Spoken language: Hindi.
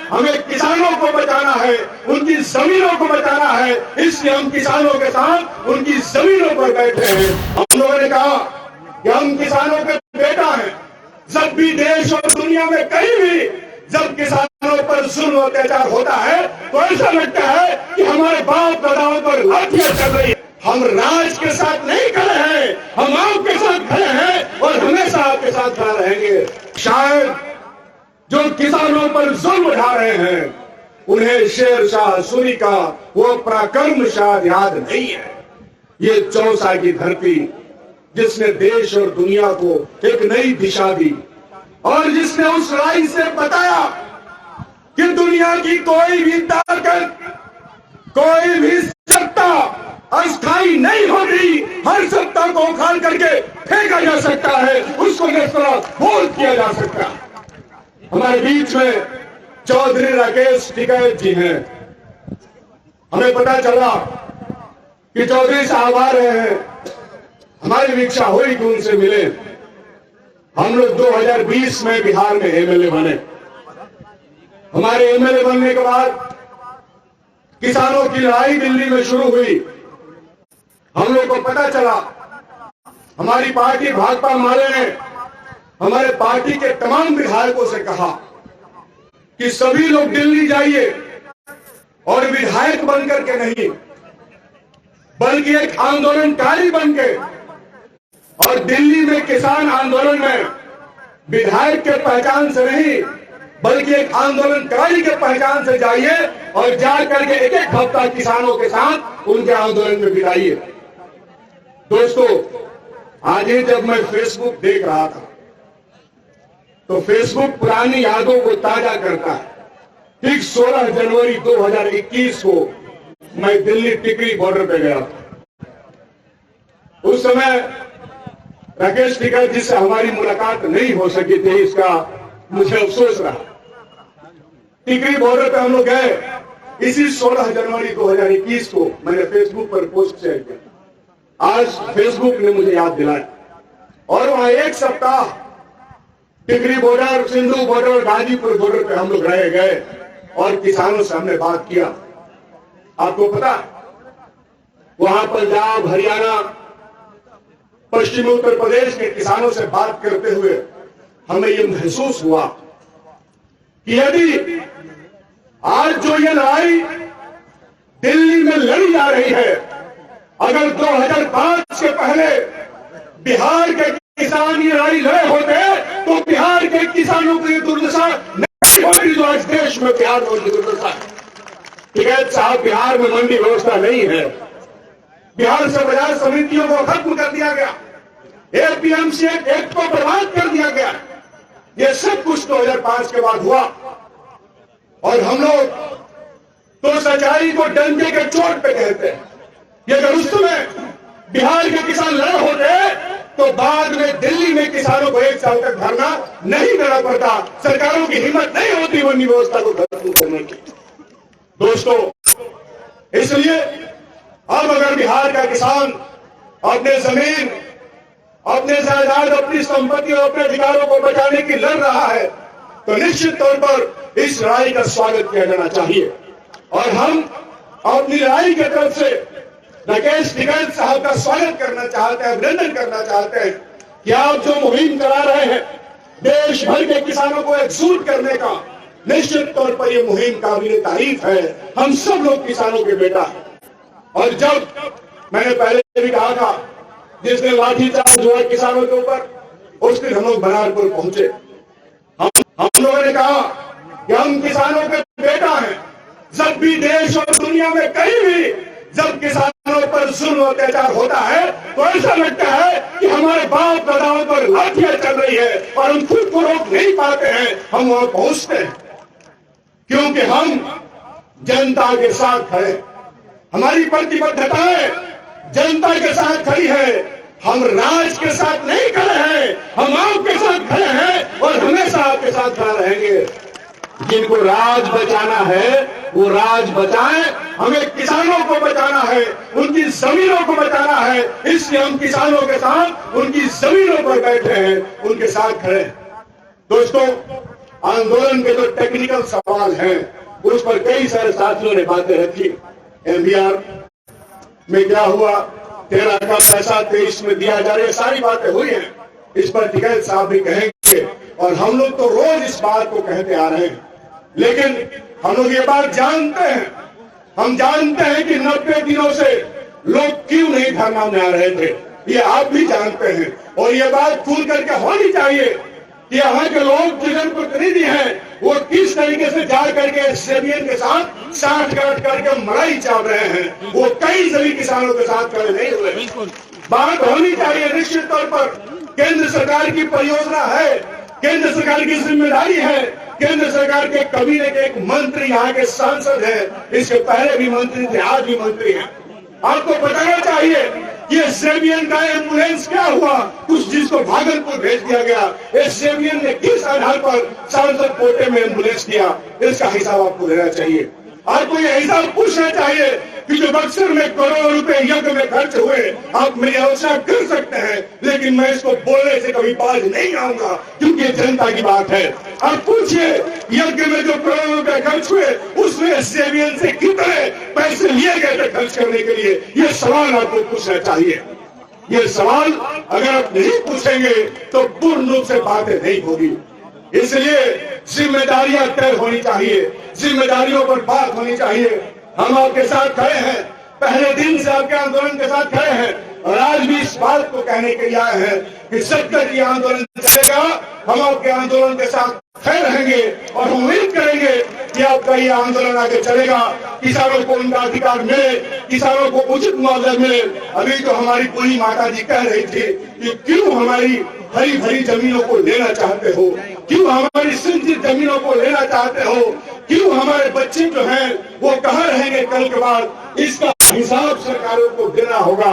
हमें किसानों को बचाना है, उनकी जमीनों को बचाना है, इसलिए हम किसानों के साथ उनकी जमीनों पर बैठे हैं। हम लोगों ने कहा कि हम किसानों के बेटा हैं। जब भी देश और दुनिया में कहीं भी जब किसानों पर जुल्म अत्याचार होता है तो ऐसा लगता है कि हमारे बाप दादाओं पर लाठियां चल रही है। हम राज के साथ नहीं खड़े हैं, हम आपके साथ खड़े हैं और हमेशा आपके साथ खड़े रहेंगे। शायद जो किसानों पर जुल्म उठा रहे हैं उन्हें शेर शाह सूरी का वो पराक्रम शायद याद नहीं है। ये चौसा की धरती जिसने देश और दुनिया को एक नई दिशा दी और जिसने उस लड़ाई से बताया कि दुनिया की कोई भी ताकत, कोई भी सत्ता अस्थायी नहीं होती, हर सत्ता को उखाड़ करके फेंका जा सकता है, उसको नष्ट किया जा सकता है। हमारे बीच में चौधरी राकेश टिकैत जी हैं। हमें पता चला कि चौधरी साहब आ रहे हैं। हमारी इच्छा हुई कि उनसे मिले। हम लोग 2020 में बिहार में एमएलए बने। हमारे एमएलए बनने के बाद किसानों की लड़ाई दिल्ली में शुरू हुई। हम लोग को पता चला, हमारी पार्टी भाकपा माले ने हमारे पार्टी के तमाम विधायकों से कहा कि सभी लोग दिल्ली जाइए और विधायक बनकर के नहीं बल्कि एक आंदोलनकारी बनके, और दिल्ली में किसान आंदोलन में विधायक के पहचान से नहीं बल्कि एक आंदोलनकारी के पहचान से जाइए और जाकर के एक एक हफ्ता किसानों के साथ उनके आंदोलन में बिताइए। दोस्तों, आज ही जब मैं फेसबुक देख रहा था तो फेसबुक पुरानी यादों को ताजा करता है। ठीक 16 जनवरी 2021 को मैं दिल्ली टिकरी बॉर्डर पे गया था। उस समय राकेश टिकैत जी से हमारी मुलाकात नहीं हो सकी थी, इसका मुझे अफसोस रहा। टिकरी बॉर्डर पे हम लोग गए। इसी 16 जनवरी 2021 को मैंने फेसबुक पर पोस्ट शेयर किया। आज फेसबुक ने मुझे याद दिलाया और वहां एक सप्ताह Tikri border, Sindhu border, Ghazipur border पे हम लोग रह गए और किसानों से हमने बात किया। आपको पता, वहां पंजाब, हरियाणा, पश्चिमी उत्तर प्रदेश के किसानों से बात करते हुए हमें यह महसूस हुआ कि यदि आज जो ये लड़ाई दिल्ली में लड़ी जा रही है, अगर 2005 से पहले बिहार के किसान ये लड़ाई लड़े होते तो बिहार के किसानों की दुर्दशा नहीं होती जो आज देश में बिहार में उनकी दुर्दशा है। टिकैत साहब, बिहार में मंडी व्यवस्था नहीं है। बिहार से बाजार समितियों को खत्म कर दिया गया। एपीएमसी एक्ट को बर्बाद कर दिया गया। ये सब कुछ 2005 के बाद हुआ और हम लोग तो सच्चाई को डंडे के चोट पे कहते हैं। ये अगर उस समय बिहार के किसान लड़े होते तो बाद में दिल्ली में किसानों को 1 साल तक धरना नहीं देना पड़ता। सरकारों की हिम्मत नहीं होती मंडी व्यवस्था को खत्म करने की। दोस्तों, इसलिए अब अगर बिहार का किसान अपने जमीन, अपने जायदाद, अपनी संपत्ति और अपने अधिकारों को बचाने की लड़ रहा है तो निश्चित तौर पर इस लड़ाई का स्वागत किया जाना चाहिए। और हम अपनी लड़ाई की तरफ से राकेश टिकैत साहब का स्वागत करना चाहते हैं, अभिनंदन करना चाहते हैं कि आप जो मुहिम चला रहे हैं देश भर के किसानों को एकजुट करने का, निश्चित तौर पर यह मुहिम काबिल तारीफ है। हम सब लोग किसानों के बेटा हैं। और जब मैंने पहले भी कहा था, जिस दिन लाठीचार्ज हुआ किसानों के ऊपर, उस दिन हम लोग बरारपुर पहुंचे। हम लोगों ने कहा कि हम किसानों के बेटा हैं। जब भी देश और दुनिया में कहीं भी जब किसानों पर जुल्म अत्याचार होता है तो ऐसा लगता है कि हमारे बाप दादाओं पर लाठियां चल रही है और हम खुद को रोक नहीं पाते हैं। हम वहां पहुंचते हैं क्योंकि हम जनता के साथ खड़े। हमारी प्रतिबद्धताएं जनता के साथ खड़ी है। हम राज के साथ नहीं खड़े हैं, हम आपके साथ खड़े हैं और हमेशा आपके साथ खड़े रहेंगे। जिनको राज बचाना है वो राज बचाएं। हमें किसानों को बचाना है, उनकी जमीनों को बचाना है, इसलिए हम किसानों के साथ उनकी जमीनों पर बैठे हैं, उनके साथ खड़े हैं। दोस्तों, आंदोलन के जो टेक्निकल सवाल हैं उस पर कई सारे साथियों ने बातें रखी। MBR में क्या हुआ, 13 का पैसा 23 में दिया जा रहा है, सारी बातें हुई हैं। इस पर टिकैत साहब भी कहेंगे और हम लोग तो रोज इस बात को कहते आ रहे हैं। लेकिन हम लोग ये बात जानते हैं, हम जानते हैं कि 90 दिनों से लोग क्यों नहीं धरना में आ रहे थे, ये आप भी जानते हैं। और ये बात खुल करके होनी चाहिए कि यहाँ के लोग जो जनप्रतिनिधि हैं वो किस तरीके से जा करके SJVN के साथ साठगांठ करके मलाई चाल रहे हैं। वो कई सभी किसानों के साथ खड़े नहीं हुए। बात होनी चाहिए निश्चित तौर पर। केंद्र सरकार की परियोजना है, केंद्र सरकार की जिम्मेदारी है। केंद्र सरकार के कबीले के एक मंत्री यहाँ के सांसद हैं, इसके पहले भी मंत्री थे, आज भी मंत्री हैं। आपको बताना चाहिए ये SJVN का एम्बुलेंस क्या हुआ, कुछ जिसको भागलपुर भेज दिया गया, SJVN ने किस आधार पर सांसद कोटे में एम्बुलेंस दिया, इसका हिसाब आपको देना चाहिए। आपको ये हिसाब पूछना चाहिए कि जो बक्सर में करोड़ों रुपए यज्ञ में खर्च हुए, आप मेरी आलोचना कर सकते हैं, लेकिन मैं इसको बोलने से कभी बाज नहीं आऊंगा क्योंकि ये जनता की बात है। आप पूछिए यज्ञ में जो करोड़ों रुपए खर्च हुए उसमें SJVN से कितने पैसे लिए गए थे खर्च करने के लिए, ये सवाल आपको पूछना चाहिए। ये सवाल अगर आप नहीं पूछेंगे तो पूर्ण रूप से बातें नहीं होगी। इसलिए जिम्मेदारियां तय होनी चाहिए, जिम्मेदारियों पर बात होनी चाहिए। हम आपके साथ खड़े हैं, पहले दिन से आपके आंदोलन के साथ खड़े हैं और आज भी इस बात को कहने के लिए आए हैं कि जब तक ये आंदोलन चलेगा हम आपके आंदोलन के साथ खड़े रहेंगे और हम उम्मीद करेंगे कि आपका ये आंदोलन आगे चलेगा, किसानों को उनका अधिकार मिले, किसानों को उचित मुआवजा मिले। अभी तो हमारी पूरी माता जी कह रही थी कि क्यों हमारी हरी भरी जमीनों को लेना चाहते हो, क्यों हमारी सिंचित जमीनों को लेना चाहते हो, क्यों हमारे बच्चे जो हैं वो कहाँ रहेंगे कल के बाद, इसका हिसाब सरकारों को देना होगा।